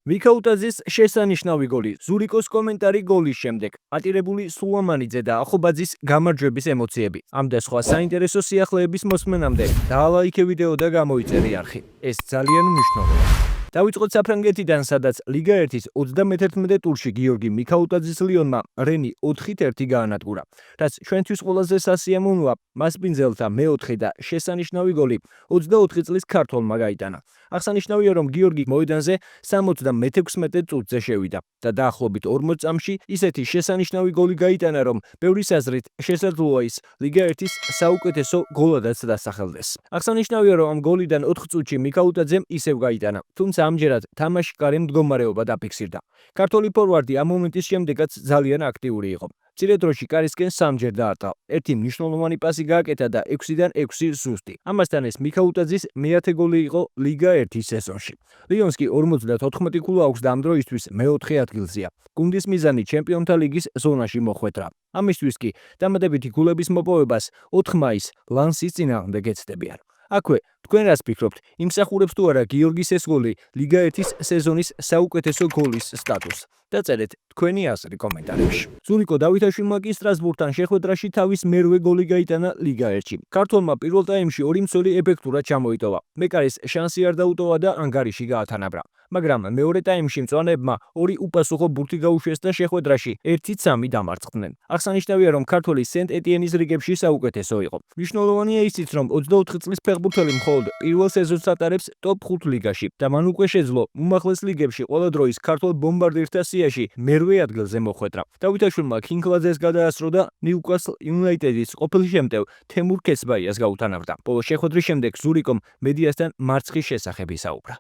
მიქაუტაძის შესანიშნავი გოლი, ზურიკოს კომენტარი გოლის შემდეგ, ატირებული სულამანიძე და ახობაძის გამარჯვების ემოციები. ამ და სხვა საინტერესო სიახლეების მოსმენამდე დაალაიქე ვიდეო და გამოიწერე არხი. ეს ძალიან მნიშვნელოვანია. დავიწყოთ საფრანგეთიდან, სადაც ლიგა 1-ის 31 ტურში გიორგი მიქაუტაძის ლიონმა რენი 4-1 გაანადგურა. რაც ჩვენთვის ყველაზე სასიამოვნოა, მასპინძელთა მეოთხე და შესანიშნავი გოლი 24 წლის ქართველმა გაიტანა. აღსანიშნავია, რომ გიორგი მოედანზე 76 წუთზე შევიდა და დაახლოებით 40 წამში ისეთი შესანიშნავი გოლი გაიტანა, რომ ბევრის აზრით შესაძლოა ის ლიგა 1-ის საუკეთესო გოლადაც დასახელდეს. აღსანიშნავია, რომ ამ გოლიდან 4 წუთში მიქაუტაძემ ისევ გაიტანა, თუმცა ამჯერად თამაში კარი მდგომარეობა დაფიქსირდა. ქართველი ფორვარდი ამ მომენტის შემდეგაც ძალიან აქტიური იყო. მცირე დროში კარისკენ 3-ჯერ დაარტყა. ერთი მნიშვნელოვანი პასი გააკეთა და 6-დან 6 ზუსტი. ამასთან ეს მიქაუტაძის მეათე გოლი იყო ლიგა 1-ის სეზონში. ლიონს კი 54 ქულა აქვს და ამ დროისთვის მეოთხე ადგილზეა. გუნდის მიზანი ჩემპიონთა ლიგის ზონაში მოხვედრა. ამისთვის კი დამატებითი ქულების მოპოვებას 4 მაისს ლანსის წინააღმდეგ ეცდებიან. აქვე თქვენ რას ფიქრობთ? იმსახურებს თუ არა გიორგის ეს გოლი ლიგა 1-ის სეზონის საუკეთესო გოლის სტატუსს? დაწერეთ თქვენი აზრი კომენტარებში. ზურიკო დავითაშვილმა კი სტრასბურგთან შეხვედრაში თავის მერვე გოლი გაიტანა ლიგა 1-ში. ქართველმა პირველ ტაიმში 2 მცველი ეფექტურად ჩამოიტოვა. მეკარის შანსი არ დაუტოვა და ანგარიში გაათანაბრა. მაგრამ მეორე ტაიმში მწვანეებმა 2 უპასუხო ბურთი გაუშვეს და შეხვედრაში 1-3 დამარცხდნენ. აღსანიშნავია, რომ ქართველი სენტ-ეტიენის რიგებში საუკეთესო იყო. მნიშვნელოვანია ისიც, რომ 24 წლის ფეხბურთელი მხოლოდ პირველ სეზონს ატარებს ტოპ 5 ლიგაში და მან უკვე შეძლო უმაღლეს ლიგებში ყველა დროის ქართველ ბომბარდირთა სიაში მერვე ადგილზე მოხვედრა. დავითაშვილმა ქინგლაძეს გადაასწრო და ნიუკასლ იუნაიტედის ყოფილ შემტევ თემურ ქესბაიას გაუთანაბრდა. ბოლო შეხვედრის შემდეგ ზურიკომ მედიასთან მარცხის შესახებ ისაუბრა.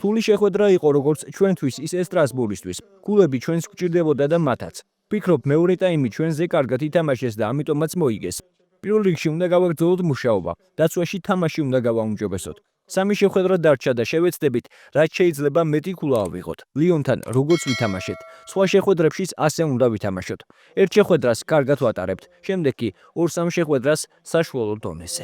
რთული შეხვედრა იყო როგორც ჩვენთვის, ისე სტრასბურგისთვის. ქულები ჩვენს გვჭირდებოდა და მათაც. ვფიქრობ, მეორე ტაიმი ჩვენზე კარგად ითამაშეს და ამიტომაც მოიგეს. პირველ რიგში უნდა გავაგრძელოთ მუშაობა. დაცვაში თამაში უნდა გავაუმჯობესოთ. 3 შეხვედრა დარჩა და შევეცდებით, რაც შეიძლება მეტი ქულა ავიღოთ. ლიონთან როგორც ვითამაშეთ, სხვა შეხვედრებშიც ასე უნდა ვითამაშოთ. ერთ შეხვედრას კარგად ვატარებთ, შემდეგ კი 2-3 შეხვედრას საშუალო დონეზე.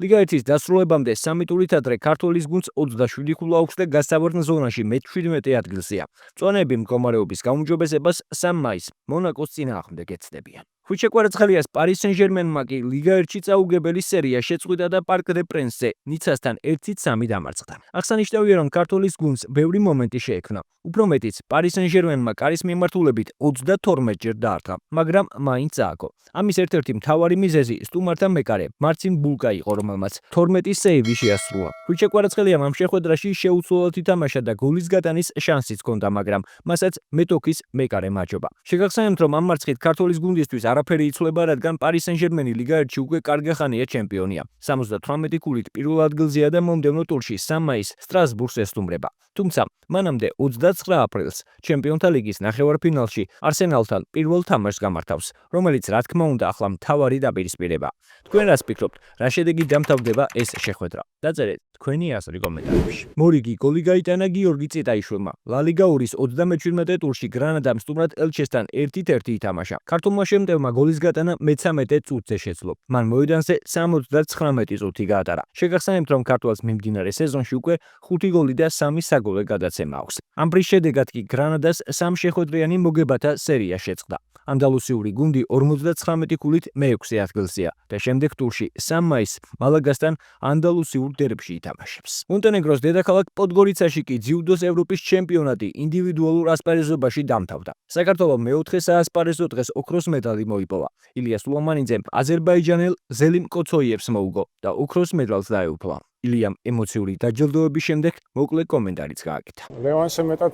ლიგა 1-ის დასრულებამდე 3 ტურით ადრე ქართველის გუნდს 27 ქულა აქვს და გასავარდნ ზონაში მე-17 ადგილზეა. მწვანეები მდგომარეობის გაუმჯობესებას 3 მაისს მონაკოს წინააღმდეგ ეცდებიან. ხუჩეკვარაცხელიას პარი სენ-ჟერმენმა კი ლიგა 1-ში წაუგებელი სერია შეწყვიტა და პარკ დე პრენსზე ნიცასთან 1-3 დამარცხდა. აღსანიშნავია, რომ ქართველის გუნდს ბევრი მომენტი შეექმნა. უფრო მეტიც, პარი სენ-ჟერმენმა კარის მიმართულებით 32-ჯერ დაარტყა, მაგრამ მაინც ააგო. ამის ერთ-ერთი მთავარი მიზეზი სტუმართა მეკარე მარცინ ბულკა იყო, რომელმაც 12 სეივი შეასრულა. ხუჩეკვარაცხელიამ ამ შეხვედრაში შეუცვლელად ითამაშა და გოლის გატანის შანსიც ჰქონდა, მაგრამ მასაც მეტოქის მეკარე მაჯობა. შეგახსენებთ, რომ ამ მარცხით ქართველის გუნდისთვის არაფერი იცვლება, რადგან პარი სენ-ჟერმენი ლიგა 1-ში უკვე კარგი ხანია ჩემპიონია. 78 ქულით პირველ ადგილზეა და მომდევნო ტურში 3 მაისს სტრასბურგს ესტუმრება. თუმცა მანამდე 29 აპრილს ჩემპიონთა ლიგის ნახევარფინალში არსენალთან პირველ თამაშს გამართავს, რომელიც რა თქმა უნდა ახლა მთავარი დაპირისპირება. თქვენ რას ფიქრობთ? რა შედეგით დამთავრდება ეს შეხვედრა? დაწერეთ თქვენი აზრი კომენტარებში. მორიგი გოლი გაიტანა გიორგი წიტაიშვილმა. ლა ლიგა 2-ის 37 ტურში გრანადამ სტუმრად ელჩესთან 1-1 ითამაშა. ქართულმა შემტევმა გოლის გატანა მე-13 წუთზე შეძლო. მან მოედანზე 79 წუთი გაატარა. შეგახსენებთ, რომ ქართველს მიმდინარე სეზონში უკვე 5 გოლი და 3 საგოლე გადაცემა აქვს. ამ პრის შედეგად კი გრანადას 3 შეხვედრიანი მოგებათა სერია შეწყდა. ანდალუსიური გუნდი 59 ქულით მე-6 ადგილზეა და შემდეგ ტურში 3 მაისს მალაგასთან ანდალუსიურ დერბში ითამაშებს. მონტენეგროს დედაქალაქ პოდგორიცაში კი ძიუდოს ევროპის ჩემპიონატი ინდივიდუალურ ასპარეზობაში დამთავრდა. საქართველოს მეოთხე საასპარეზო დღეს ოქროს მედალი მოიპოვა. ილია სულამანიძემ აზერბაიჯანელ ზელიმ კოცოიევს მოუგო და ოქროს მედალს დაეუფლა. ილიამ ემოციური დაჯილდოების შემდეგ მოკლე კომენტარიც გააკეთა. ლევანს მეტად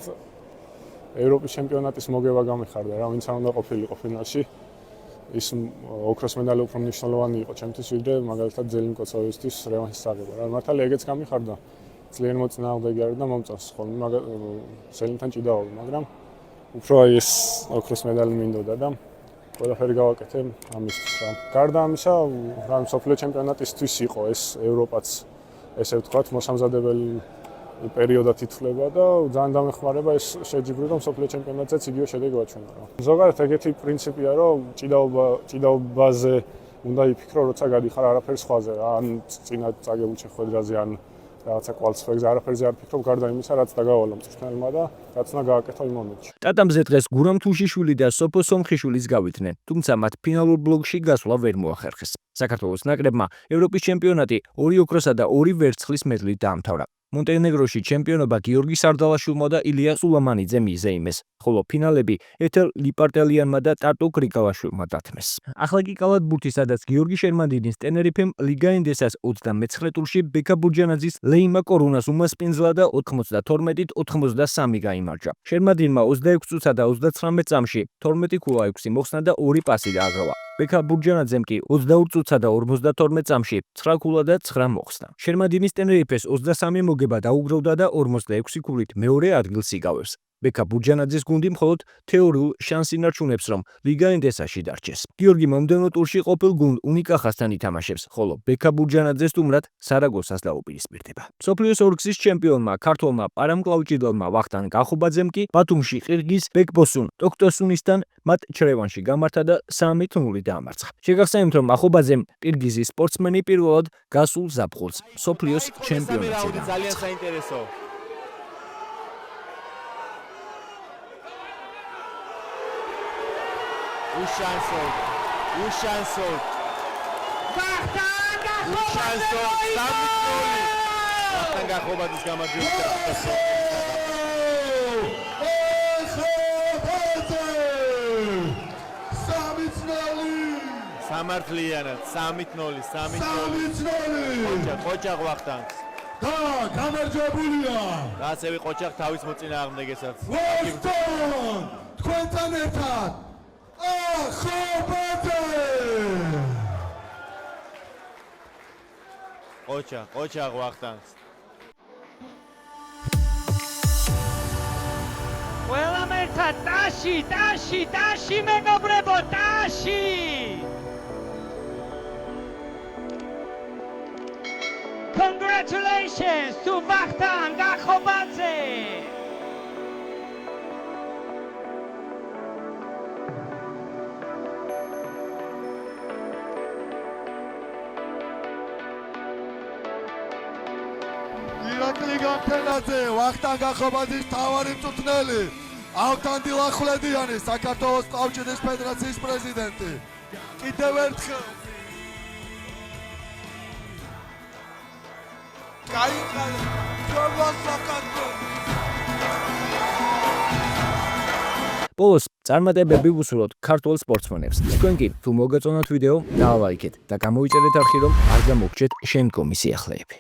ევროპის ჩემპიონატის მოგება გამიხარდა, რა ვინც არ უნდა ყოფილიყო ფინალში. ის ოქროს მედალი უფრო მნიშვნელოვანი იყო ჩემთვის, ვიდრე მაგალითად ზელიმ კოცოიევისთვის რევანშის აღება. რა მართალია ეგეც გამიხარდა. ძლიერ მოწინააღმდეგე არის და მომწონს ხოლმე ზელიმთან ჭიდაობა, მაგრამ უფრო ეს ოქროს მედალი მინდოდა და ყველაფერი გავაკეთე ამისთვის რა. გარდა ამისა, რა მსოფლიო ჩემპიონატისთვის იყო ეს ევროპაც, ესე ვთქვათ, მოსამზადებელი პერიოდად ითვლება და ძალიან დამეხმარება ეს შეჯიბრი, რომ მსოფლიო ჩემპიონატზეც იგივე შედეგი ვაჩვენა რა. ზოგადად ეგეთი პრინციპია, რომ ჭიდაობაზე უნდა იფიქრო, როცა გადიხარ არაფერ სხვაზე რა, ან წინა წაგებულ შეხვედრაზე, ან რაღაცა კვალიფიკაციაზე არაფერზე არ ფიქრობ გარდა იმისა, რაც დაგავალო მწვრთნელმა და რაც უნდა გააკეთო იმ მომენტში. ტატამზე დღეს გურამ თუშიშვილი და სოფო სომხიშვილიც გავიდნენ, თუმცა მათ ფინალურ ბლოკში გასვლა ვერ მოახერხეს. საქართველოს ნაკრებმა ევროპის ჩემპიონატი 2 ოქროსა და 2 ვერცხლის მედლით დაამთავრა. მონტენეგროში ჩემპიონობა გიორგი სარდალაშვილმა და ილია სულამანიძემ იზეიმეს, ხოლო ფინალები ეთელ ლიპარტელიანმა და ტარტო გრიგალაშვილმა დათმეს. ახლა კი კალათბურთი, სადაც გიორგი შერმანდინის ტენერიფემ ლიგა ენდესას 29 ტურში ბექა ბურჯანაძის ლეიმა კორუნას უმასპინძლა და 92-ით 83 გაიმარჯვა. შერმანდინმა 26 წუთსა და 39 წამში 12 ქულა 6 მოხსნა და 2 პასი დააგროვა. ბექა ბურჯანაძემ კი 22 წუთსა და 52 წამში 9 ქულა და 9 მოხსნა. შერმანდინის ტენერიფეს 23 მოგება დაუგროვდა და 46 ქულით მეორე ადგილს იგავებს. ბექა ბურჯანაძის გუნდი მხოლოდ თეორიულ შანს ინარჩუნებს, რომ ლიგა ენდესაში დარჩეს. გიორგი მომდევნო ტურში ყოფილ გუნდ უნიკახასთან ითამაშებს, ხოლო ბექა ბურჯანაძე სტუმრად სარაგოსას დაუპირისპირდება. მსოფლიოს ორგზის ჩემპიონმა ქართველმა პარამკლავჭიდელმა ვახტანგ გახუბაძემ კი ბათუმში ყირგიზ ბეკბოსუნ ტოქტოსუნისთან მათ ჩრევანში გამართა და 3-0 დაამარცხა. შეგახსენებთ, რომ ახუბაძემ ყირგიზის სპორტსმენი პირველად გასულ ზაფხულს მსოფლიოს ჩემპიონატზე ძალიან საინტერესო. უშანსო. ვახტანგ გახუბაძის გამარჯვება. სამართლიანად 3-0. ყოჩაღ ვახტანგს. და გამარჯვებულია. გასევი ყოჩაღ თავის მოწინააღმდეგესაც. ვახტანგ თქვენთან ერთად ყოჩაღ ვახტანგს. ყველამ ერთად ტაში მეგობრებო, ტაში! Congratulations to Vachtan Gachobadze! ირაკლი განთენაძე, ვახტანგ გახობაძის მთავარი მწვრთნელი, ავთანდილ ახვლედიანი, საქართველოს ტყავჭიდის ფედერაციის პრეზიდენტი. კიდევ ერთხელ გაიყარა ჩვენს საქართველოს. ბოლოს წარმატებები ვუსურვოთ ქართულ სპორტსმენებს. თქვენ კი თუ მოგაწონათ ვიდეო, დალაიქეთ და გამოიწერეთ არხი, რომ არ გამოგჩეთ შემდგომი სიახლეები.